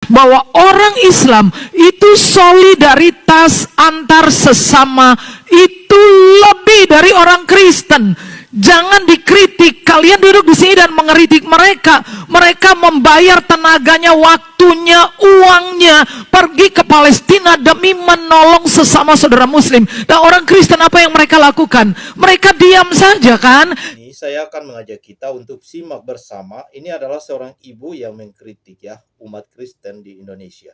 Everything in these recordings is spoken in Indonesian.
bahwa orang Islam itu solidaritas antar sesama itu lebih dari orang Kristen. Jangan dikritik. Kalian duduk di sini dan mengkritik mereka. Mereka membayar tenaganya, waktunya, uangnya, pergi ke Palestina demi menolong sesama saudara Muslim. Dan orang Kristen apa yang mereka lakukan? Mereka diam saja kan? Ini saya akan mengajak kita untuk simak bersama. Ini adalah seorang ibu yang mengkritik ya umat Kristen di Indonesia.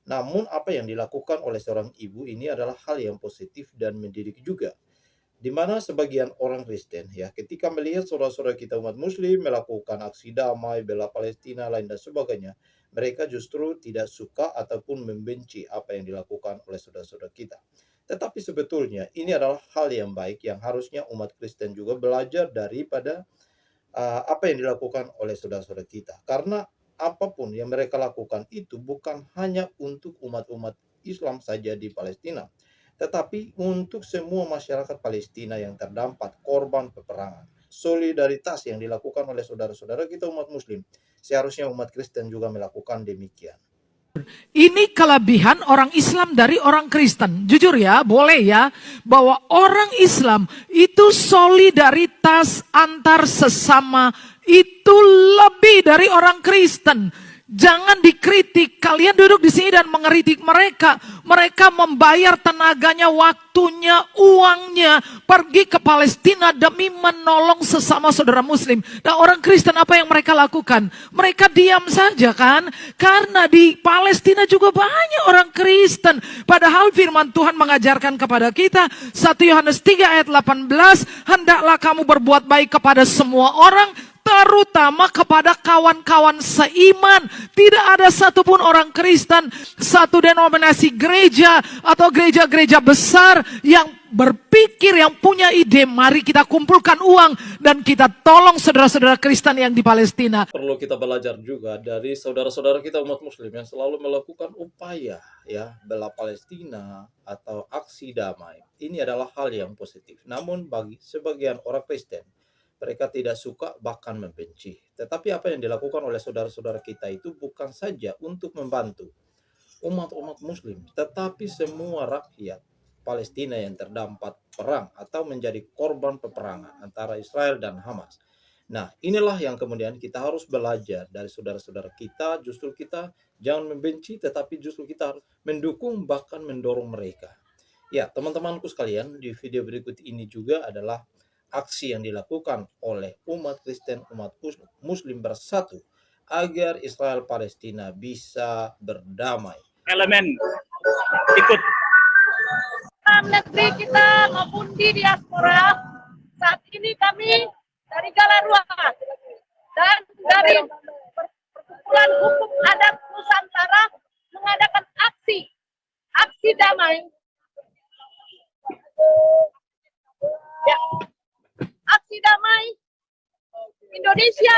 Namun apa yang dilakukan oleh seorang ibu ini adalah hal yang positif dan mendidik juga. Di mana sebagian orang Kristen ya ketika melihat saudara-saudara kita umat Muslim melakukan aksi damai, bela Palestina, lain dan sebagainya, mereka justru tidak suka ataupun membenci apa yang dilakukan oleh saudara-saudara kita. Tetapi sebetulnya ini adalah hal yang baik yang harusnya umat Kristen juga belajar daripada apa yang dilakukan oleh saudara-saudara kita. Karena apapun yang mereka lakukan itu bukan hanya untuk umat-umat Islam saja di Palestina, tetapi untuk semua masyarakat Palestina yang terdampak korban peperangan. Solidaritas yang dilakukan oleh saudara-saudara kita umat Muslim, seharusnya umat Kristen juga melakukan demikian. Ini kelebihan orang Islam dari orang Kristen. Jujur ya, boleh ya, bahwa orang Islam itu solidaritas antar sesama itu lebih dari orang Kristen. Jangan dikritik. Kalian duduk di sini dan mengkritik mereka. Mereka membayar tenaganya, waktunya, uangnya, pergi ke Palestina demi menolong sesama saudara Muslim. Dan orang Kristen apa yang mereka lakukan? Mereka diam saja kan? Karena di Palestina juga banyak orang Kristen. Padahal firman Tuhan mengajarkan kepada kita 1 Yohanes 3 ayat 18, hendaklah kamu berbuat baik kepada semua orang, terutama kepada kawan-kawan seiman. Tidak ada satupun orang Kristen, satu denominasi gereja atau gereja-gereja besar yang berpikir, yang punya ide, mari kita kumpulkan uang dan kita tolong saudara-saudara Kristen yang di Palestina. Perlu kita belajar juga dari saudara-saudara kita umat Muslim yang selalu melakukan upaya ya bela Palestina atau aksi damai. Ini adalah hal yang positif. Namun bagi sebagian orang Kristen, mereka tidak suka bahkan membenci. Tetapi apa yang dilakukan oleh saudara-saudara kita itu bukan saja untuk membantu umat-umat Muslim, tetapi semua rakyat Palestina yang terdampak perang atau menjadi korban peperangan antara Israel dan Hamas. Nah, inilah yang kemudian kita harus belajar dari saudara-saudara kita. Justru kita jangan membenci, tetapi justru kita harus mendukung bahkan mendorong mereka. Ya, teman-temanku sekalian, di video berikut ini juga adalah aksi yang dilakukan oleh umat Kristen, umat Muslim bersatu agar Israel Palestina bisa berdamai. Elemen ikut dalam negeri kita maupun di diaspora. Saat ini kami dari Galarua dan dari Perkumpulan Hukum Adat Nusantara mengadakan aksi damai. Ya. Aksi damai. Indonesia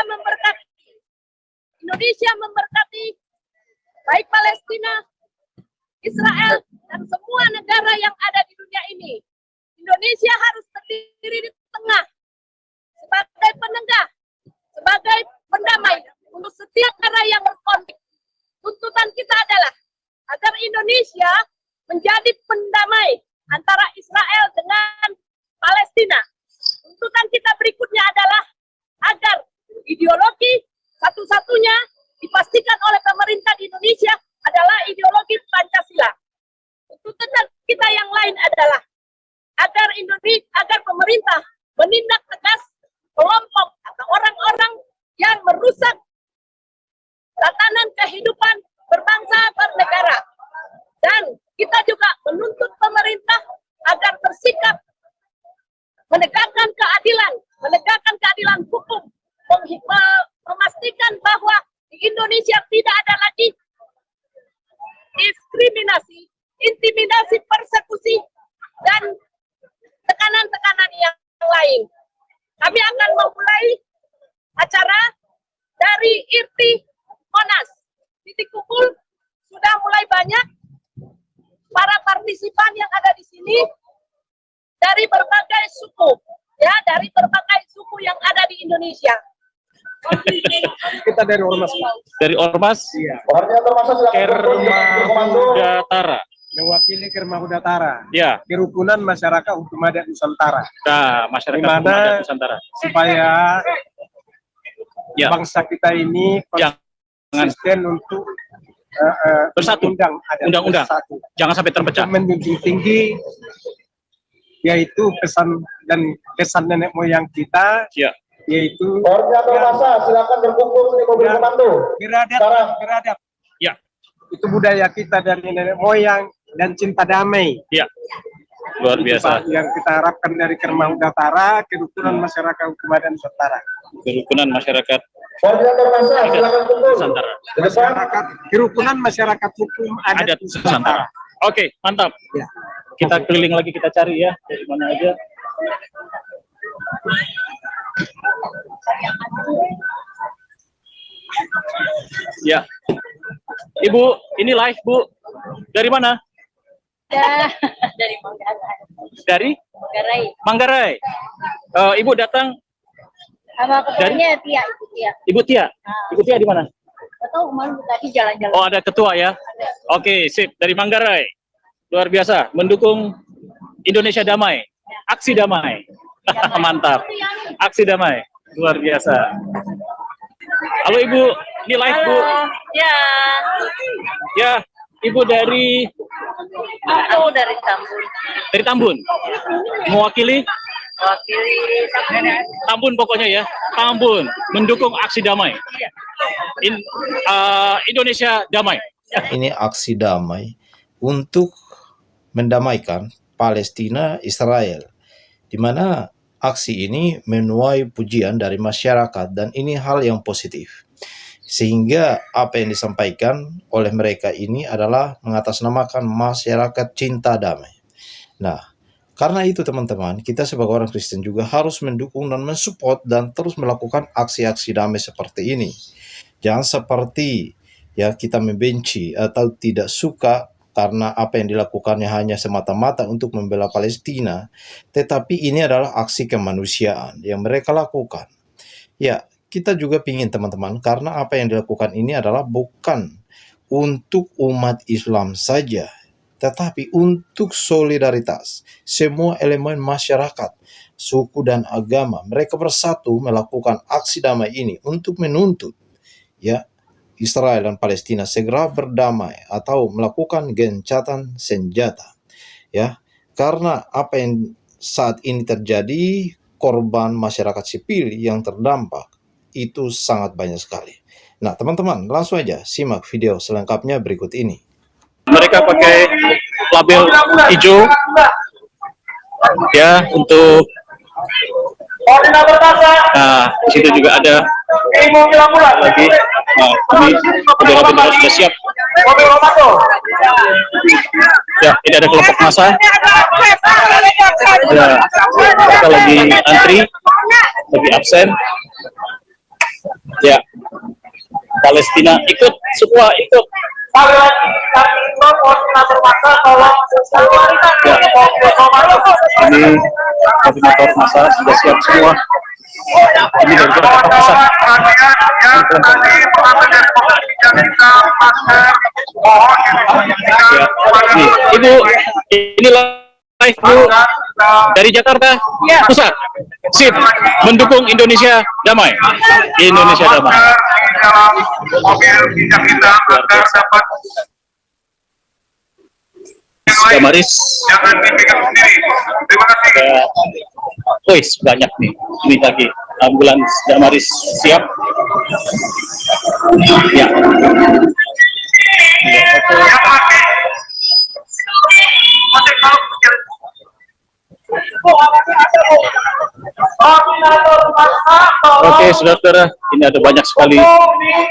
memberkati baik Palestina, Israel, dan semua negara yang ada di dunia ini. Indonesia harus berdiri di tengah sebagai penengah, sebagai pendamai untuk setiap negara yang berkonflik. Tuntutan kita adalah agar Indonesia menjadi pendamai antara Israel dengan Palestina. Tuntutan kita berikutnya adalah agar ideologi satu-satunya dipastikan oleh pemerintah di Indonesia adalah ideologi Pancasila. Tuntutan kita yang lain adalah agar pemerintah menindak tegas kelompok atau orang-orang yang merusak tatanan kehidupan berbangsa bernegara. Dan kita juga menuntut pemerintah agar bersikap menegakkan keadilan hukum, memastikan bahwa di Indonesia tidak ada lagi diskriminasi, intimidasi, persekusi, dan tekanan-tekanan yang lain. Kami akan memulai acara dari IRTI Monas. Titik kumpul sudah mulai banyak para partisipan yang ada di sini dari berbagai suku, ya, dari berbagai suku yang ada di Indonesia. Kita dari Ormas, Pak. Dari Ormas Iya. Kermahudatara. Mewakili Kermahudatara. Ya, Kerukunan Masyarakat Hukum Adat Nusantara. nah, masyarakat Di mana Hukum Adat Nusantara. Supaya Ya, bangsa kita ini Jangan. konsisten untuk Bersatu. Undang-undang. bersatu. jangan sampai terpecah. Untuk menjunjung tinggi yaitu pesan dan kesan nenek moyang kita, Ya, yaitu Koordinator masa silakan berkumpul di mobil Ya. komando. beradab. ya, Itu budaya kita dari nenek moyang dan cinta damai. ya. Luar Itu, biasa. Pak, yang kita harapkan dari Kermahudatara, kerukunan masyarakat Hukum Adat Nusantara. Kerukunan masyarakat Koordinator masa silakan kumpul. Nusantara. Masyarakat kerukunan masyarakat hukum adat Adat Nusantara. Oke, mantap. Ya. Kita keliling lagi, kita cari ya dari mana aja. Ya, Ibu, ini live Bu. Dari mana? Dari Manggarai. Dari Manggarai. Manggarai. Ibu datang, Sama ketuanya Tia, itu Tia. Ibu Tia. Ibu Tia di mana? Gak tahu kemarin tadi jalan-jalan. Oh, ada ketua ya. Oke, sip. Dari Manggarai. Luar biasa. Mendukung Indonesia damai. Aksi damai. Mantap. Aksi damai. Luar biasa. Halo Ibu, ini live Bu. Ya, Ya, Ibu dari aku dari Tambun. Tambun. Mewakili Wakili Tambun pokoknya ya. Tambun mendukung aksi damai. Indonesia damai. Ini aksi damai untuk mendamaikan Palestina Israel, di mana aksi ini menuai pujian dari masyarakat dan ini hal yang positif. Sehingga apa yang disampaikan oleh mereka ini adalah mengatasnamakan masyarakat cinta damai. Nah, karena itu teman-teman, kita sebagai orang Kristen juga harus mendukung dan mensupport dan terus melakukan aksi-aksi damai seperti ini. Jangan seperti ya kita membenci atau tidak suka karena apa yang dilakukannya hanya semata-mata untuk membela Palestina, tetapi ini adalah aksi kemanusiaan yang mereka lakukan. Ya, kita juga ingin teman-teman, karena apa yang dilakukan ini adalah bukan untuk umat Islam saja, tetapi untuk solidaritas semua elemen masyarakat, suku dan agama. Mereka bersatu melakukan aksi damai ini untuk menuntut ya Israel dan Palestina segera berdamai atau melakukan gencatan senjata. Ya, karena apa yang saat ini terjadi, korban masyarakat sipil yang terdampak itu sangat banyak sekali. Nah, teman-teman, langsung aja simak video selengkapnya berikut ini. Mereka pakai label hijau ya untuk nah di situ juga ada lagi. Nah, ini bendera-bendera sudah siap. Ya, ini ada kelompok massa. Ya, kita lagi antri, lagi absen. Ya, Palestina ikut, semua ikut. Ya. Ini koordinator massa sudah siap semua. Ini dari kelompok massa. Ya. Nih, Ibu, ini live Bu dari Jakarta Pusat. Sip, mendukung Indonesia damai. Indonesia damai. Damaris. Wih, banyak nih. Ini lagi ambulans Damaris siap. Ya. Oke, saudara-saudara, ini ada banyak sekali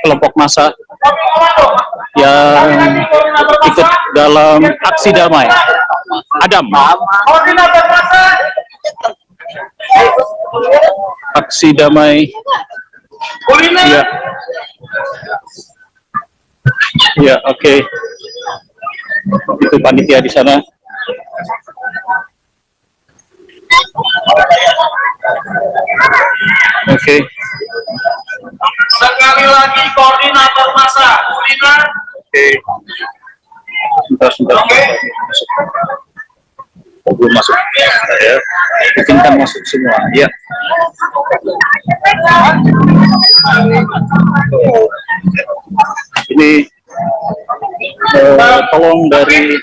kelompok massa yang ikut dalam aksi damai. Adam. Aksi damai. Ya. Ya, oke. Itu panitia di sana. Oke. Sekali lagi koordinator masa, Ulina. Oke. Sebentar. Oke. Oh, belum masuk. Ya. Izinkan masuk semua. Ya. Ini tolong dari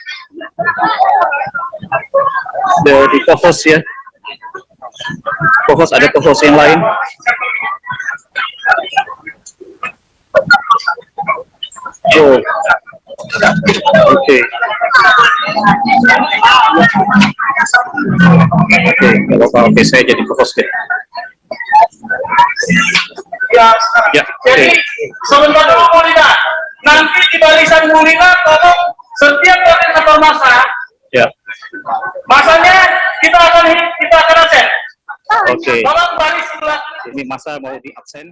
co-host ya. Co-host, ada co-host yang lain. Oh. Oke. Oke, saya jadi co-host ya. Ya, Ya, jadi oke. sebentar dulu Ulina. Nanti di barisan Ulina tolong setiap koordinator masa, Ya. masanya kita akan absen. Oke. Tolong baris sebelah. Ini masa mau di absen.